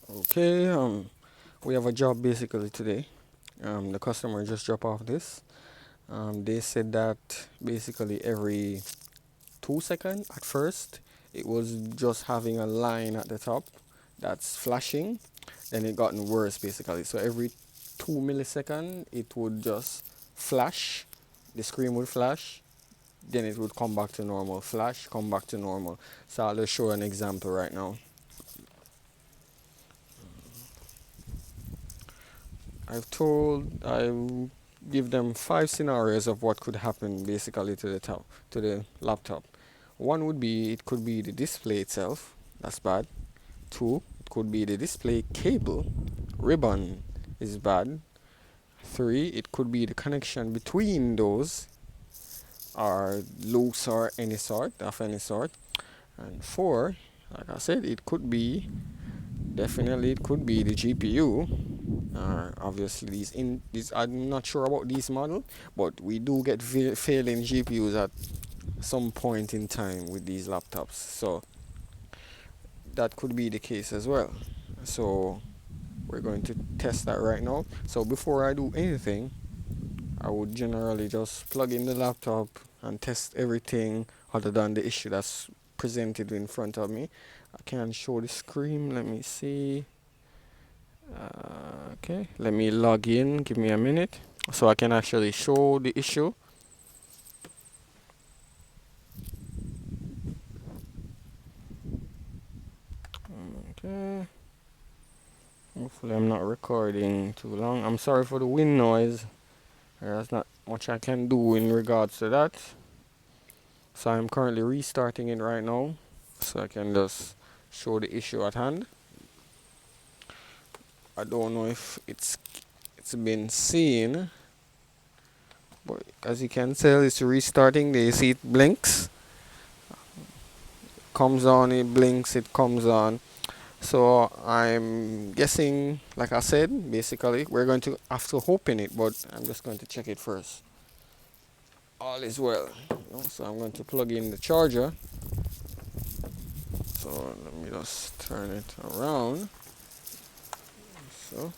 Okay, we have a job basically today. The customer just dropped off this. They said that basically every 2 seconds at first it was just having a line at the top that's flashing. Then it gotten worse basically. So every 2 milliseconds it would just flash, the screen would flash, then it would come back to normal, flash, come back to normal. So I'll just show an example right now. I give them 5 scenarios of what could happen basically to the laptop. One would be it could be the display itself, that's bad. Two, it could be the display cable, ribbon is bad. Three, it could be the connection between those are loose or any sort of any sort. And four, like I said, it could be definitely it could be the GPU. Obviously, these I'm not sure about these model, but we do get failing GPUs at some point in time with these laptops. So that could be the case as well. So we're going to test that right now. So before I do anything, I would generally just plug in the laptop and test everything other than the issue that's presented in front of me. I can show the screen. Let me see. Okay, let me log in. Give me a minute so I can actually show the issue. Okay. Hopefully I'm not recording too long. I'm sorry for the wind noise. There's not much I can do in regards to that. So I'm currently restarting it right now so I can just show the issue at hand. I don't know if it's been seen, but as you can tell, it's restarting. You see it blinks, comes on, it blinks, it comes on. So I'm guessing, like I said, basically we're going to have to open it, but I'm just going to check it first. All is well. So I'm going to plug in the charger. So let me just turn it around. So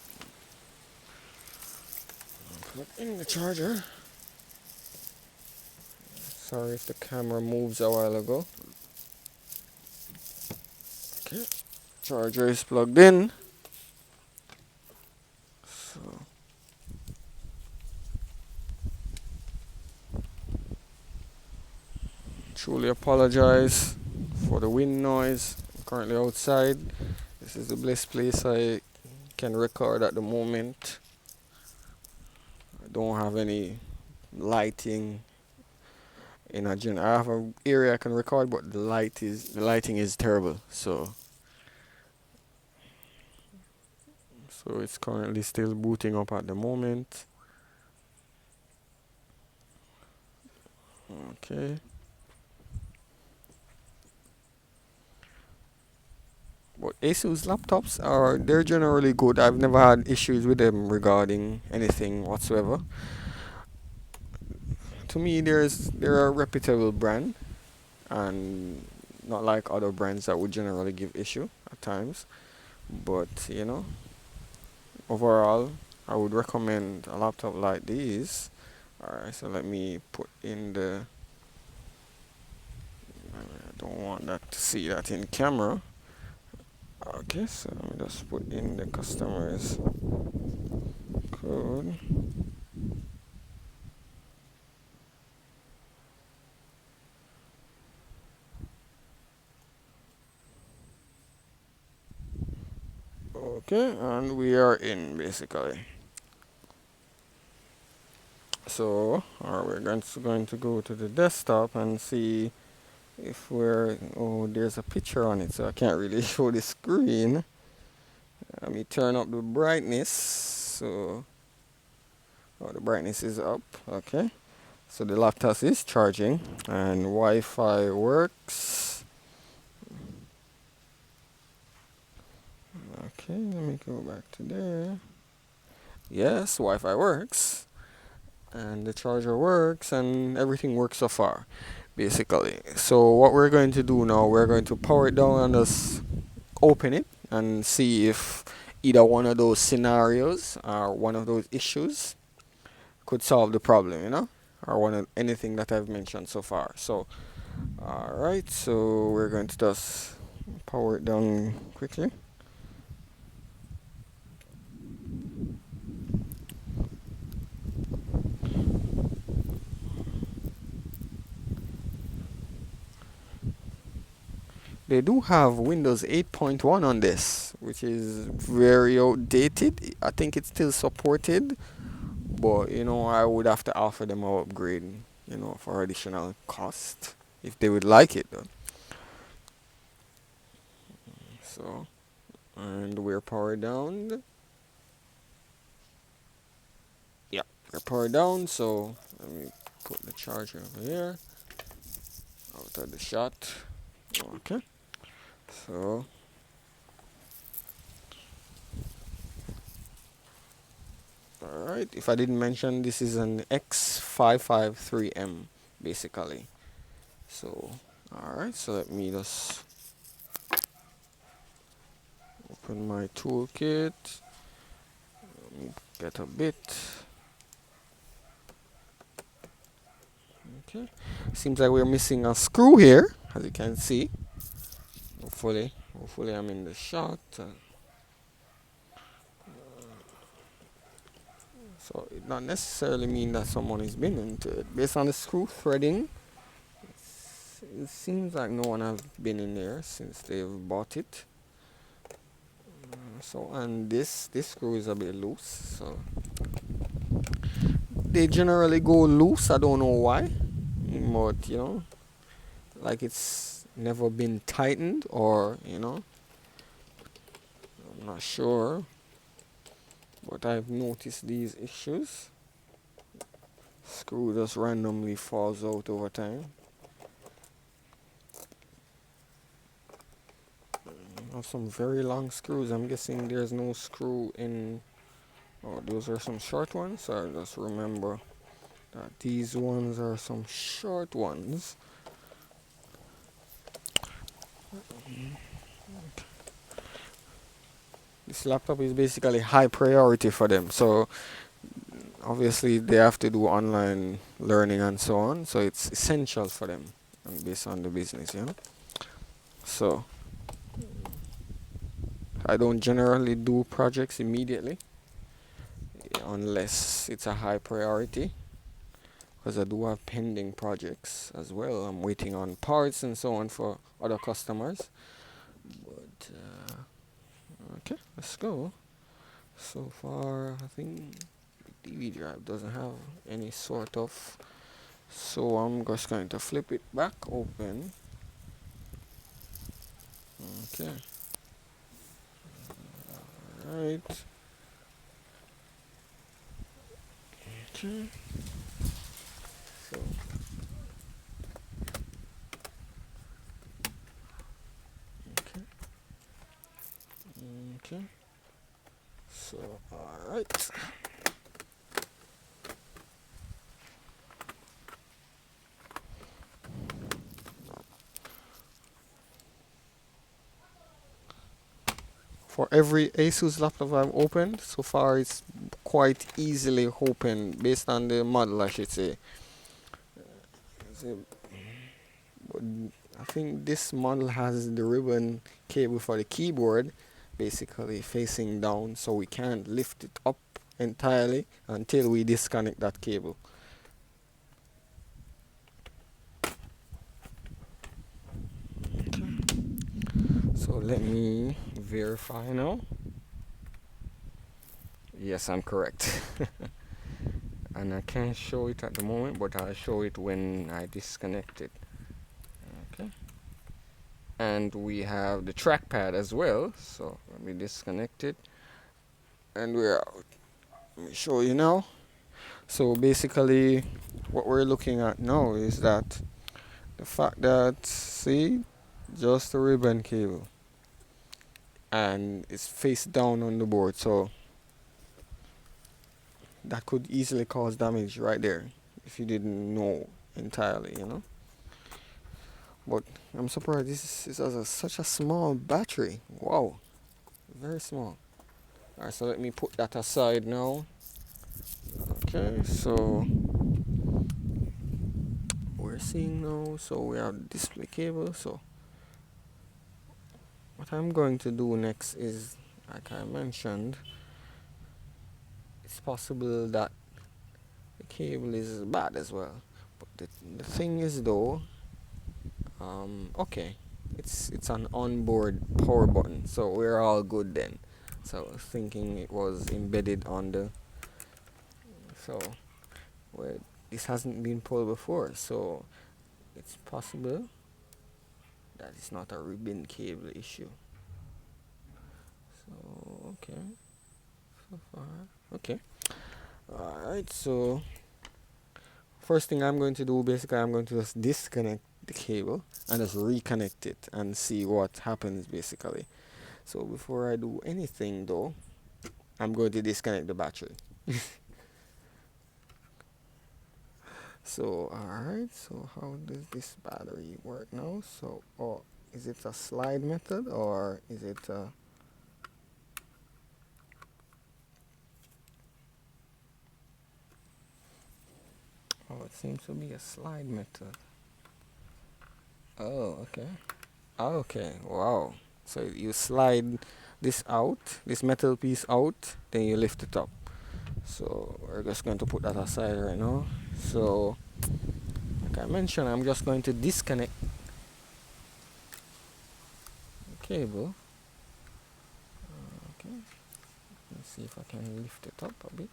plug in the charger. Sorry if the camera moves a while ago. Okay, charger is plugged in. So truly apologize for the wind noise. I'm currently outside. This is the best place I can record at the moment. I don't have any lighting in a gen. I have an area I can record, but the lighting is terrible. So it's currently still booting up at the moment. Okay. But Asus laptops they're generally good. I've never had issues with them regarding anything whatsoever. To me, they're a reputable brand, and not like other brands that would generally give issue at times. But overall, I would recommend a laptop like these. Alright, so let me put in the. I don't want that to see that in camera. Okay, so let me just put in the customer's code. Okay, and we are in basically. So, we're going to go to the desktop and see if there's a picture on it, so I can't really show the screen. Let me turn up the brightness. So, the brightness is up. Okay. So the laptop is charging and Wi-Fi works. Okay, let me go back to there. Yes, Wi-Fi works. And the charger works and everything works so far, basically. So what we're going to do now, we're going to power it down and just open it and see if either one of those scenarios or one of those issues could solve the problem, or one of anything that I've mentioned so far. So, alright, so we're going to just power it down quickly. They do have Windows 8.1 on this, which is very outdated. I think it's still supported, but I would have to offer them an upgrade, for additional cost if they would like it though. So, and we're powered down. Yeah, we're powered down. So let me put the charger over here out of the shot. Okay. So alright, if I didn't mention, this is an X553m basically. So alright, so let me just open my toolkit. Let me get a bit. Okay, seems like we're missing a screw here, as you can see. Hopefully I'm in the shot. So it not necessarily mean that someone has been into it. Based on the screw threading, it seems like no one has been in there since they've bought it. So, and this screw is a bit loose, so they generally go loose. I don't know why, but like it's never been tightened, or I'm not sure, but I've noticed these issues. Screw just randomly falls out over time. Some very long screws. I'm guessing there's no screw in. Oh, those are some short ones. So I just remember that these ones are some short ones. This laptop is basically high priority for them. So obviously they have to do online learning and so on. So it's essential for them, and based on the business, So I don't generally do projects immediately unless it's a high priority, because I do have pending projects as well. I'm waiting on parts and so on for other customers. But okay, let's go. So far, I think the DVD drive doesn't have any sort of. So I'm just going to flip it back open. Okay. Alright. Okay. So. Okay. Okay. So, alright. For every Asus laptop I've opened, so far it's quite easily opened based on the model, I should say. But I think this model has the ribbon cable for the keyboard basically facing down, so we can't lift it up entirely until we disconnect that cable. Okay. So let me verify now. Yes, I'm correct. And I can't show it at the moment, but I'll show it when I disconnect it. Okay. And we have the trackpad as well, so let me disconnect it, and we're out. Let me show you now. So basically what we're looking at now is that the fact that, see, just a ribbon cable and it's face down on the board, so that could easily cause damage right there if you didn't know entirely, But I'm surprised this has such a small battery. Wow. very small. Alright, so let me put that aside now. Okay, so we're seeing now, so we have display cable. So what I'm going to do next is, like I mentioned, it's possible that the cable is bad as well. But the thing is though, okay, it's an onboard power button, so we're all good then. So I was thinking it was embedded on the, so well, this hasn't been pulled before, so it's possible that it's not a ribbon cable issue. So okay, so far okay. Alright, so first thing I'm going to do, basically I'm going to just disconnect the cable and just reconnect it and see what happens basically. So before I do anything though, I'm going to disconnect the battery. So alright, so how does this battery work now? So, oh, is it a slide method or is it a, oh, it seems to be a slide method. Oh, okay. Okay, wow. So you slide this out, this metal piece out, then you lift it up. So we're just going to put that aside right now. So like I mentioned, I'm just going to disconnect the cable. Okay, let's see if I can lift it up a bit.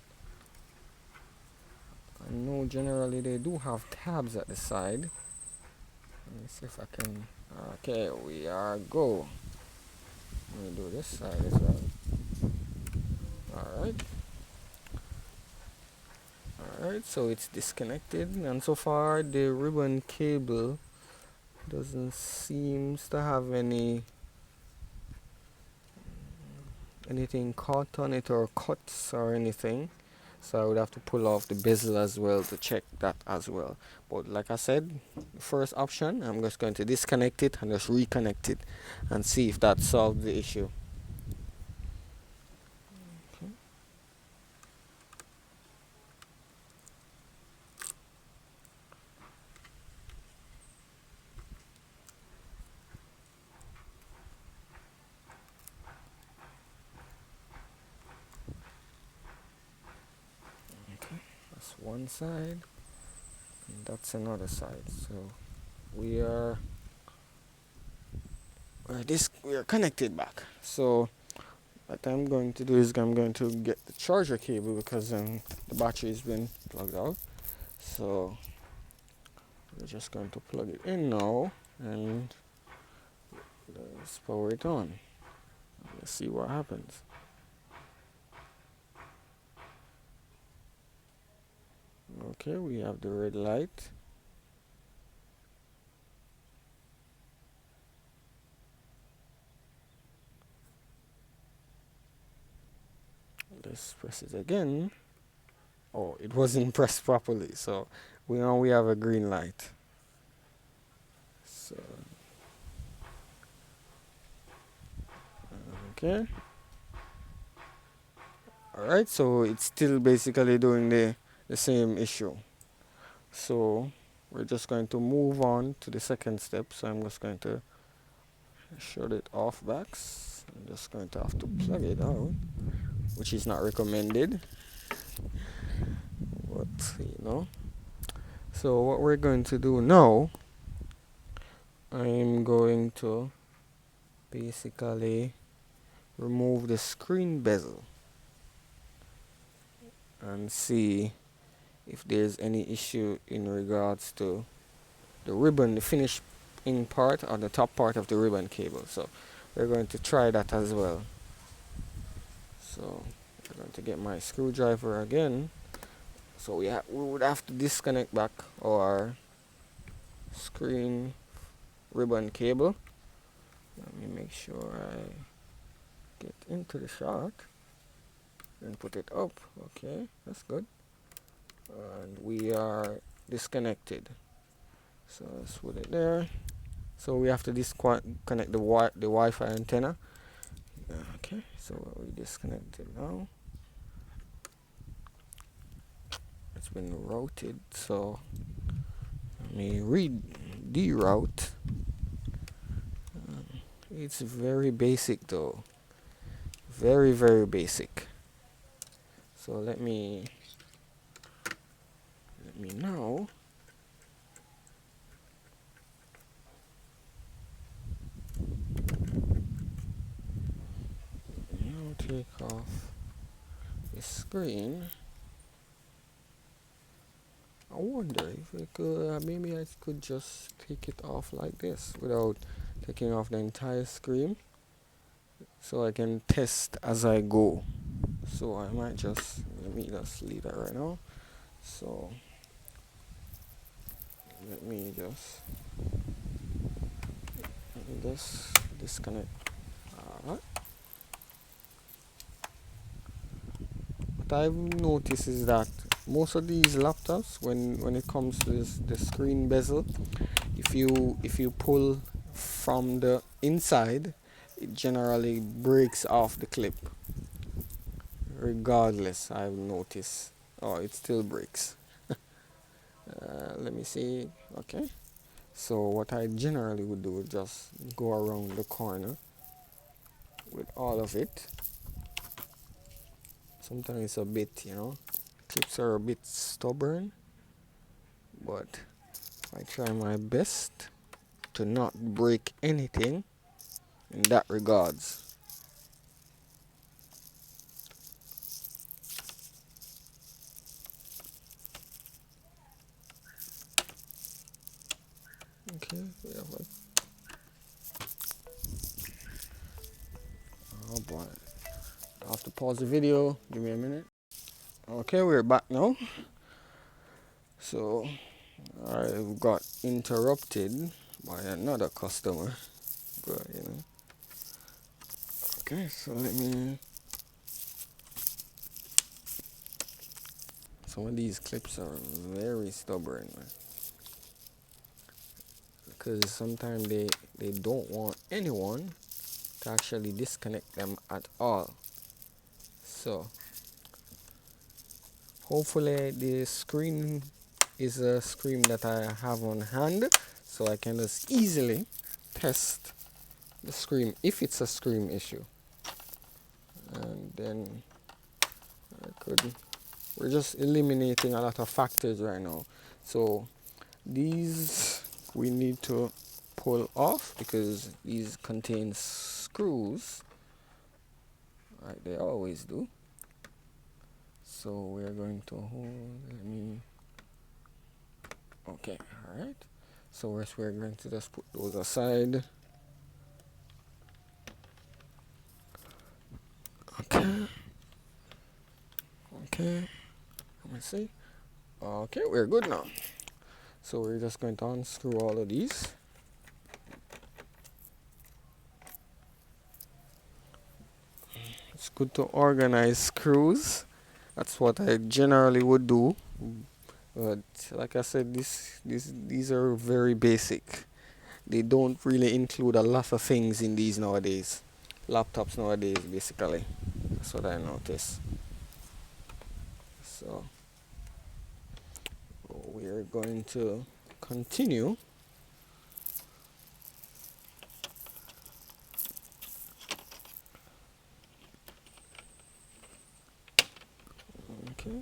I know generally they do have tabs at the side. Let me see if I can. Okay, we are go. Let me do this side as well. Alright. Alright, so it's disconnected, and so far the ribbon cable doesn't seem to have anything caught on it or cuts or anything. So I would have to pull off the bezel as well to check that as well. But like I said, first option, I'm just going to disconnect it and just reconnect it and see if that solves the issue. Okay. Okay, that's one side and that's another side. So we are connected back. So what I'm going to do is I'm going to get the charger cable because the battery has been plugged out. So we're just going to plug it in now and let's power it on. Let's see what happens. Okay, we have the red light. Let's press it again. Oh, it wasn't pressed properly, so we know we have a green light. So okay. Alright, so it's still basically doing the same issue. So we're just going to move on to the second step. So I'm just going to shut it off back. I'm just going to have to plug it out, which is not recommended, but you know. So what we're going to do now, I'm going to basically remove the screen bezel and see if there's any issue in regards to the ribbon, the finishing part or the top part of the ribbon cable. So we're going to try that as well. So I'm going to get my screwdriver again. So we would have to disconnect back our screen ribbon cable. Let me make sure I get into the shot and put it up. Okay, that's good. And we are disconnected. So let's put it there. So we have to disconnect the Wi-Fi antenna. Okay, so we disconnect it now. It's been routed, so let me deroute. It's very basic though, very basic. So let me now take off the screen. I wonder if I could, maybe I could just take it off like this without taking off the entire screen, so I can test as I go. So I might just, let me just leave that right now. So let me just disconnect. Alright. What I've noticed is that most of these laptops, when it comes to the screen bezel, if you pull from the inside, it generally breaks off the clip. Regardless, I've noticed. Oh, it still breaks. Let me see. Okay. So what I generally would do is just go around the corner with all of it. Sometimes it's a bit, clips are a bit stubborn, but I try my best to not break anything in that regards. Okay, we have like, oh boy, I have to pause the video, give me a minute. Okay, we're back now. So I got interrupted by another customer, but okay, so let me, some of these clips are very stubborn, man, because sometimes they don't want anyone to actually disconnect them at all. So hopefully the screen is a screen that I have on hand, so I can just easily test the screen if it's a screen issue. And then we're just eliminating a lot of factors right now. So these we need to pull off because these contain screws, like they always do. So we're going to hold, okay, alright. So we're going to just put those aside. Okay. Okay. Let me see. Okay, we're good now. So we're just going to unscrew all of these. It's good to organize screws. That's what I generally would do. But like I said, these are very basic. They don't really include a lot of things in these nowadays. Laptops nowadays, basically. That's what I noticed. So we are going to continue. Okay.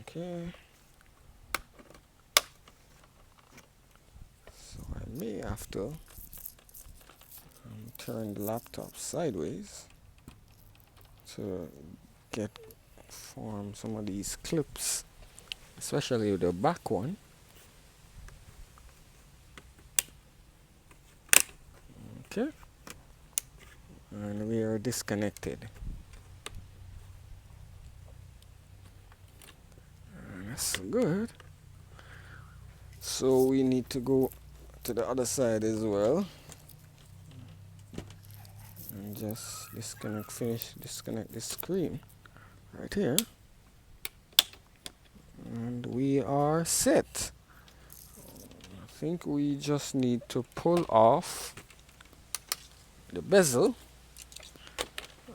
Okay. So I may have to turn the laptop sideways to form some of these clips, especially the back one. Okay. And we are disconnected. And that's good. So we need to go to the other side as well. And just disconnect the screen right here. And we are set. think we just need to pull off the bezel.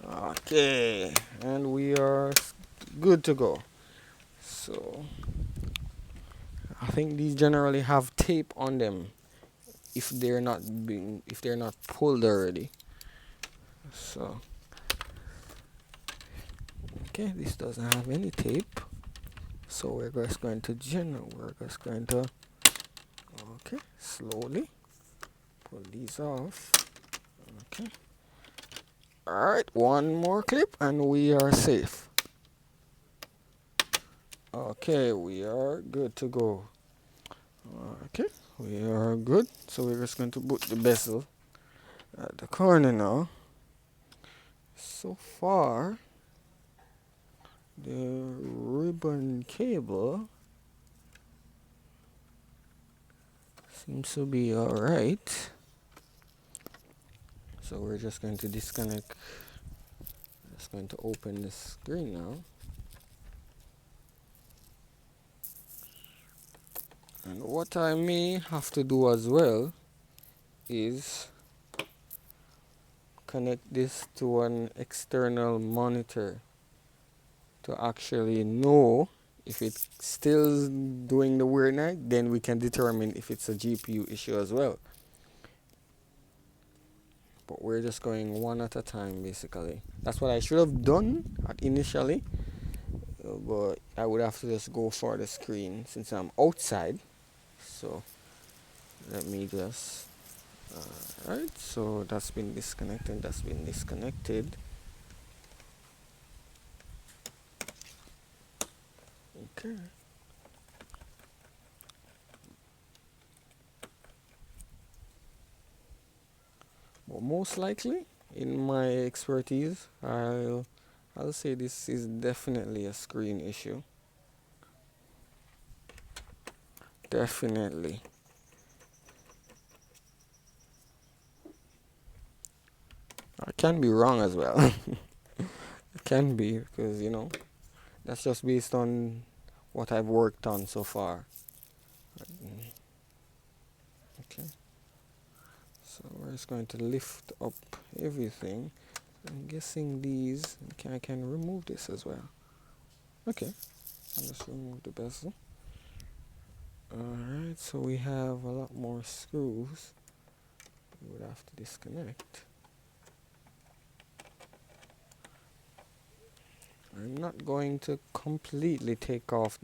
Okay, and we are good to go. So I think these generally have tape on them if they're not pulled already. So okay, this doesn't have any tape, so we're just going to okay, slowly pull these off. Okay, all right, one more clip and we are safe. Okay, we are good to go. Okay, we are good, so we're just going to put the bezel at the corner now. So far the ribbon cable seems to be alright. So we're just going to disconnect. Just going to open the screen now. And what I may have to do as well is connect this to an external monitor to actually know if it's still doing the weird night. Then we can determine if it's a GPU issue as well. But we're just going one at a time, basically. That's what I should have done initially, but I would have to just go for the screen since I'm outside. So let me just alright, so that's been disconnected. Okay, well, most likely in my expertise, I'll say this is definitely a screen issue. Definitely. I can be wrong as well. It can be, because that's just based on what I've worked on so far. Okay, so we're just going to lift up everything. I'm guessing these I can remove this as well. Okay, I'll just remove the bezel. Alright, so we have a lot more screws we would have to disconnect. I'm not going to completely take off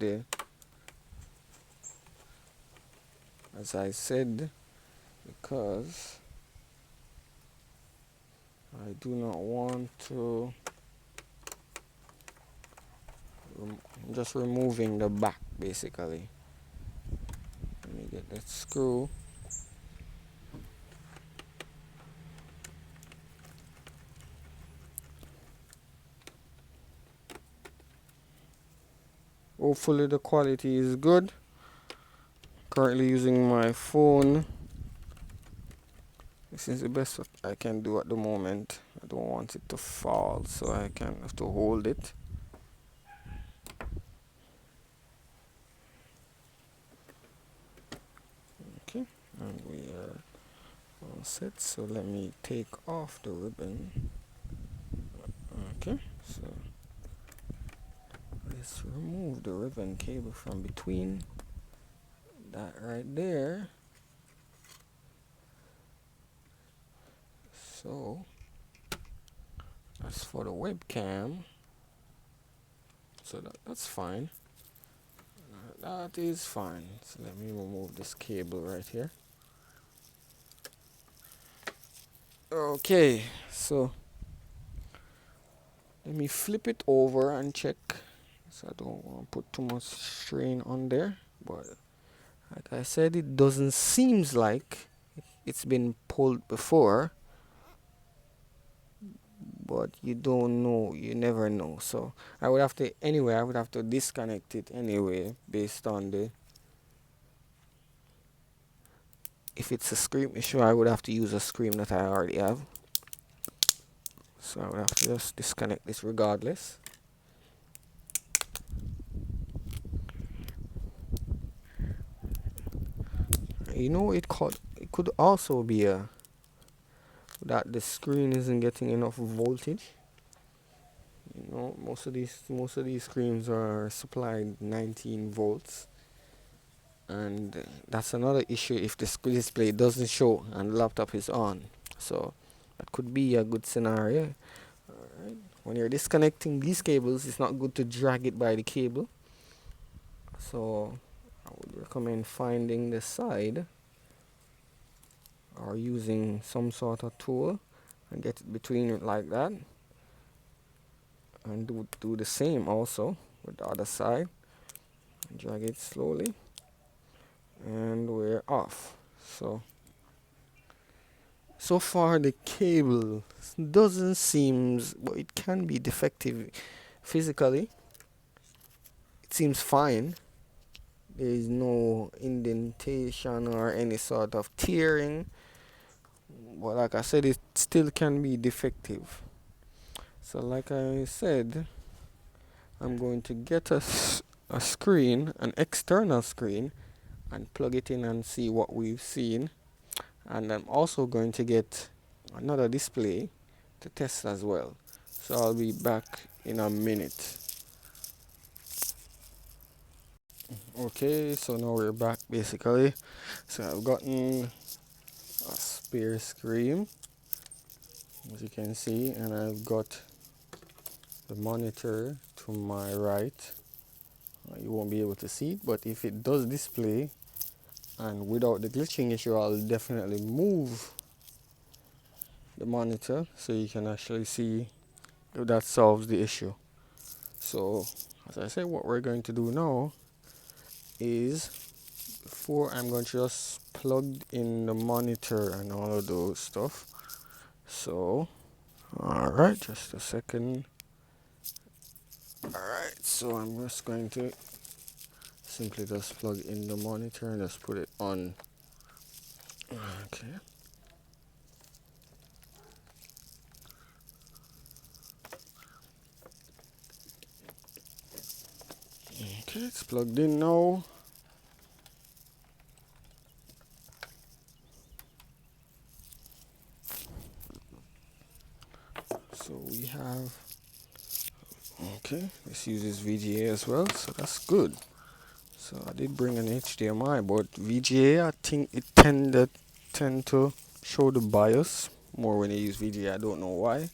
as I said, because I do not want to. I'm just removing the back basically. Let me get that screw. Hopefully the quality is good. Currently using my phone. This is the best I can do at the moment. I don't want it to fall, so I have to hold it. Okay, and we are all set. So let me take off the ribbon. Okay, so let's remove the ribbon cable from between that right there. So as for the webcam, so that's fine. That is fine. So let me remove this cable right here. Okay, so let me flip it over and check. So I don't want to put too much strain on there, but like I said, it doesn't seem like it's been pulled before, but you don't know, you never know. So I would have to disconnect it anyway based on if it's a screen issue. I would have to use a screen that I already have. So I would have to just disconnect this regardless. You know, it could also be that the screen isn't getting enough voltage. You know, most of these screens are supplied 19 volts, and that's another issue if the display doesn't show and the laptop is on. So that could be a good scenario. Alright. When you're disconnecting these cables, it's not good to drag it by the cable. So I would recommend finding the side or using some sort of tool and get it between it like that, and do the same also with the other side. Drag it slowly, and we're off. So far the cable doesn't seem, but it can be defective physically. It seems fine. There is no indentation or any sort of tearing, but like I said, it still can be defective. So like I said, I'm going to get a screen, an external screen, and plug it in and see what we've seen. And I'm also going to get another display to test as well. So I'll be back in a minute. Okay, so now we're back basically. So I've gotten a spare screen, as you can see, and I've got the monitor to my right. You won't be able to see it, but if it does display and without the glitching issue, I'll definitely move the monitor so you can actually see if that solves the issue. So as I said, what we're going to do now is, before I'm going to just plug in the monitor and all of those stuff. So alright, just a second. Alright, so I'm just going to simply just plug in the monitor and just put it on. Okay. Okay, it's plugged in now. So we have, okay, this uses VGA as well, so that's good. So I did bring an HDMI, but VGA, I think it tend to show the BIOS more when you use VGA. I don't know why,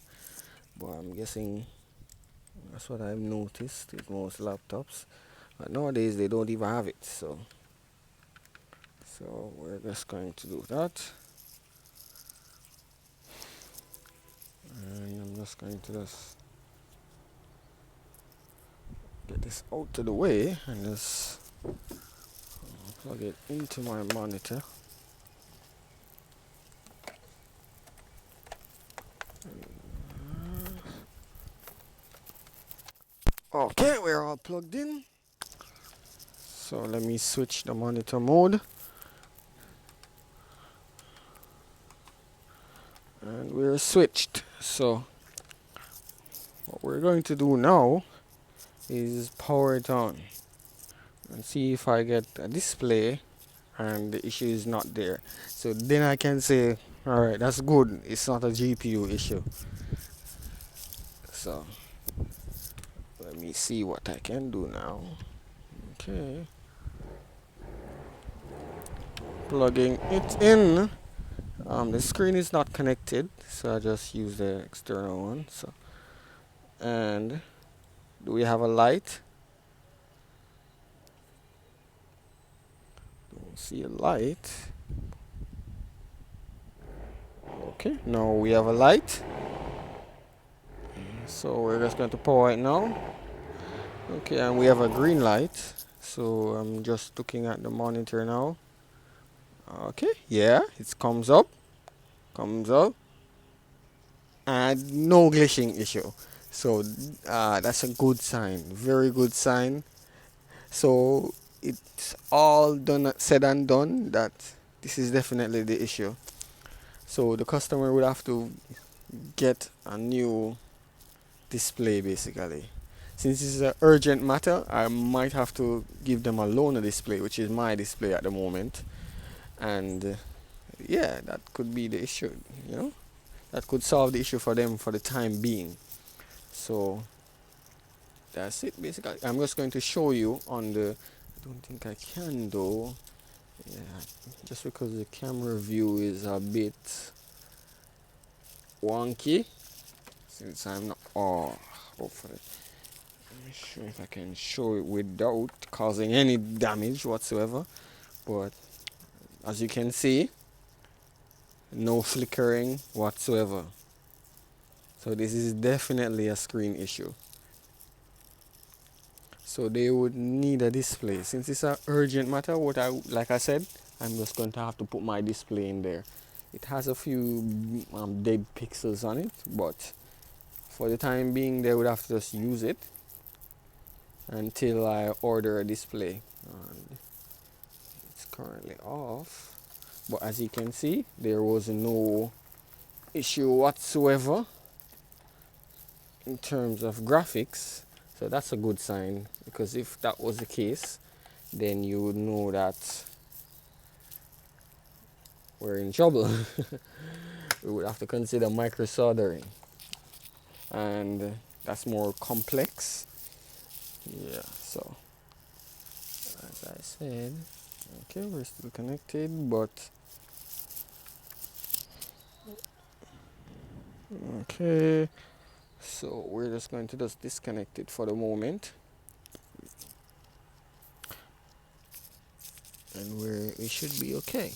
but I'm guessing that's what I've noticed with most laptops. But nowadays they don't even have it, so we're just going to do that. And I'm just going to just get this out of the way and just plug it into my monitor. Okay, we're all plugged in. So let me switch the monitor mode. And we're switched. So what we're going to do now is power it on and see if I get a display and the issue is not there. So then I can say, alright, that's good, it's not a GPU issue. So let me see what I can do now. Okay, plugging it in. The screen is not connected, so I just use the external one. So, and do we have a light? Don't see a light. Okay, now we have a light. So we're just going to power it now. Okay, and we have a green light. So I'm just looking at the monitor now. Okay, yeah, it comes up, and no glitching issue. So that's a good sign, very good sign. So it's all done, said and done, that this is definitely the issue. So the customer would have to get a new display basically. Since this is an urgent matter, I might have to give them a loaner display, which is my display at the moment, And yeah, that could be the issue, you know, that could solve the issue for them for the time being. So that's it basically. I'm just going to show you on the, I don't think I can though, yeah, just because the camera view is a bit wonky since I'm not, oh, hopefully, let me show if I can show it without causing any damage whatsoever. But as you can see, no flickering whatsoever. So this is definitely a screen issue. So they would need a display. Since it's an urgent matter, like I said, I'm just going to have to put my display in there. It has a few dead pixels on it, but for the time being, they would have to just use it until I order a display. And it's currently off, but as you can see, there was no issue whatsoever in terms of graphics. So that's a good sign, because if that was the case, then you would know that we're in trouble. We would have to consider micro soldering, and that's more complex. Yeah, so as I said, okay, we're still connected, but okay, so we're just going to just disconnect it for the moment, and we should be okay.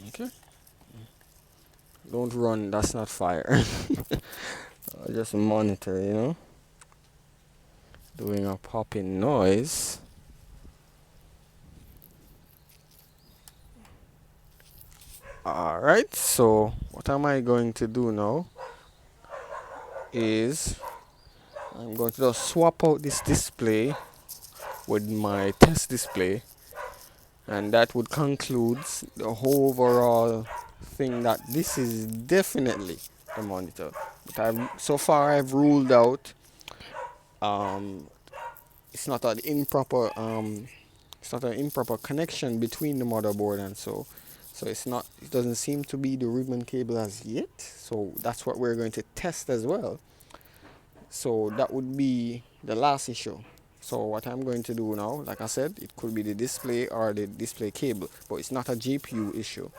Okay, don't run, that's not fire. Just monitor, you know, doing a popping noise. Alright, so what am I going to do now is I'm going to just swap out this display with my test display, and that would conclude the whole overall thing that this is definitely the monitor. But so far I've ruled out um, it's not an improper connection between the motherboard and so it doesn't seem to be the ribbon cable as yet. So that's what we're going to test as well. So that would be the last issue. So what I'm going to do now, like I said, it could be the display or the display cable, but it's not a GPU issue.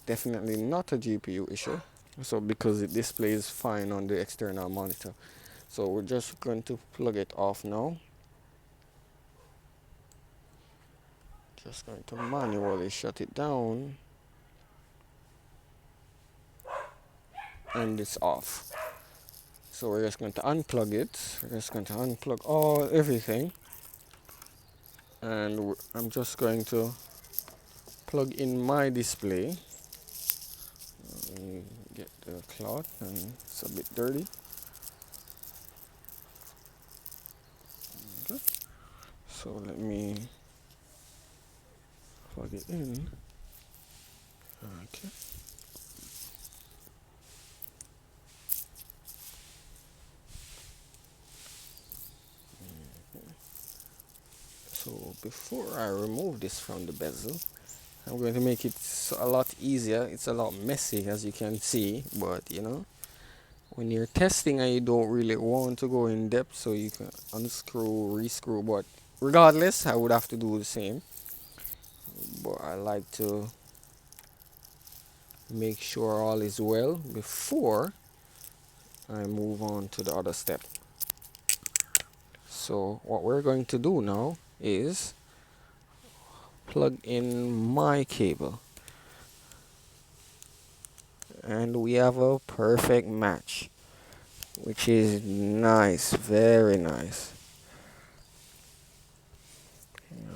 Definitely not a GPU issue. So because the display is fine on the external monitor. So we're just going to plug it off now. Just going to manually shut it down, and it's off. So we're just going to unplug it. We're just going to unplug everything, and I'm just going to plug in my display. Let me get the cloth, and it's a bit dirty. Okay. So let me plug it in. Okay. So before I remove this from the bezel, I'm going to make it a lot easier. It's a lot messy, as you can see, but you know, when you're testing and you don't really want to go in depth, so you can unscrew, rescrew, but regardless, I would have to do the same. But I like to make sure all is well before I move on to the other step. So what we're going to do now is plug in my cable, and we have a perfect match, which is nice, very nice.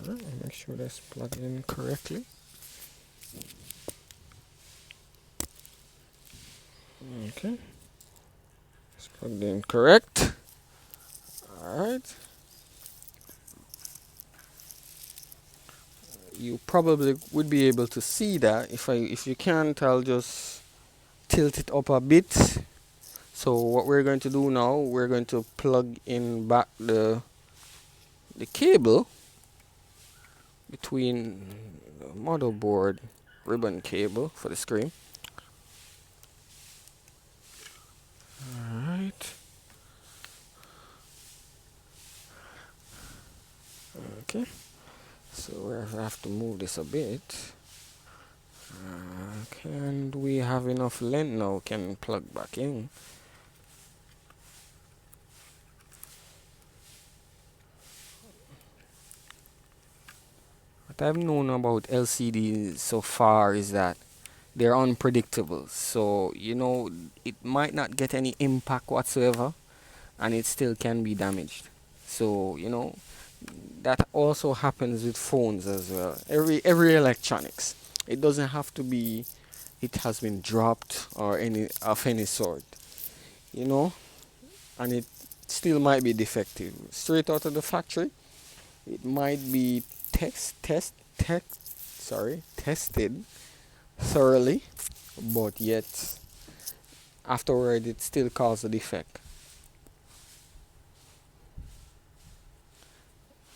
Alright, make sure that's plugged in correctly. Okay, it's plugged in correct. Alright, you probably would be able to see that. If you can't, I'll just tilt it up a bit. So what we're going to do now, we're going to plug in back the cable between the motherboard ribbon cable for the screen. Alright. Okay. So we have to move this a bit. And we have enough length now, can plug back in. What I've known about LCDs so far is that they're unpredictable. So, you know, it might not get any impact whatsoever and it still can be damaged. So, you know, that also happens with phones as well. Every electronics. It doesn't have to be it has been dropped or any of any sort. You know, and it still might be defective. Straight out of the factory, it might be tested thoroughly, but yet afterward it still causes a defect.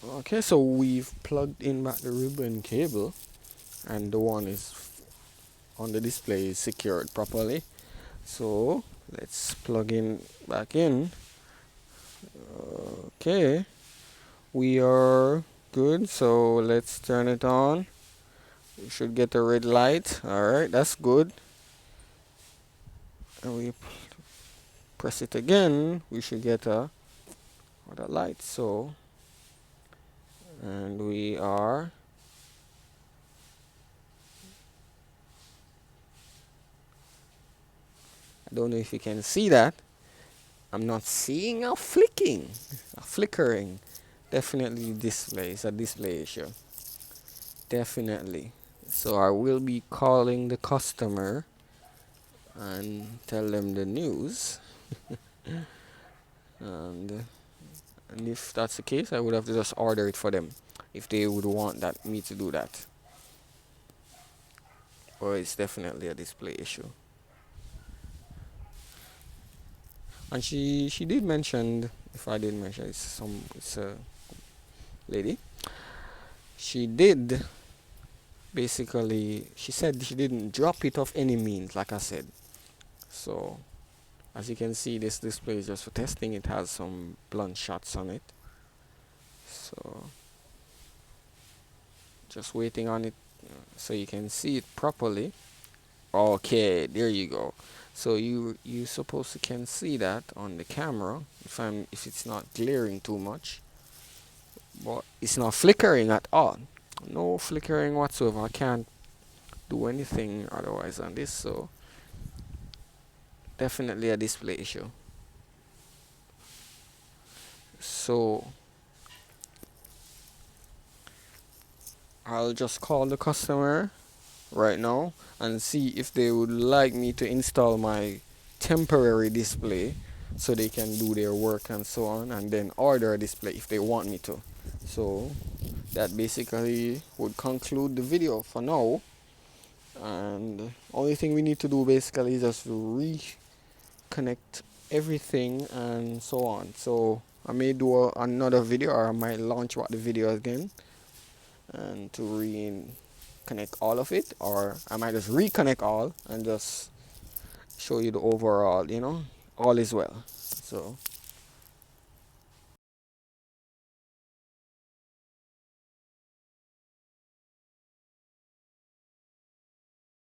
Okay, so we've plugged in back the ribbon cable and the one is on the display is secured properly. So let's plug in back in. Okay, we are good, so let's turn it on. We should get a red light. Alright, that's good. And we press it again, we should get a other light. So, and we are I don't know if you can see that. I'm not seeing a flickering. Definitely display. It's a display issue. Definitely. So I will be calling the customer and tell them the news. and if that's the case, I would have to just order it for them if they would want me to do that. Or it's definitely a display issue. And she did mention, if I didn't mention, it's a lady. She did basically, she said she didn't drop it off any means, like I said. So as you can see, this display is just for testing. It has some blunt shots on it. So just waiting on it so you can see it properly. Okay, there you go. So you supposed to can see that on the camera if it's not glaring too much. But it's not flickering at all. No flickering whatsoever. I can't do anything otherwise on this, so definitely a display issue. So I'll just call the customer right now and see if they would like me to install my temporary display so they can do their work and so on, and then order a display if they want me to. So that basically would conclude the video for now, and only thing we need to do basically is just reconnect everything and so on. So I may do another video, or I might launch the video again and to reconnect all of it, or I might just reconnect all and just show you the overall, all is well. So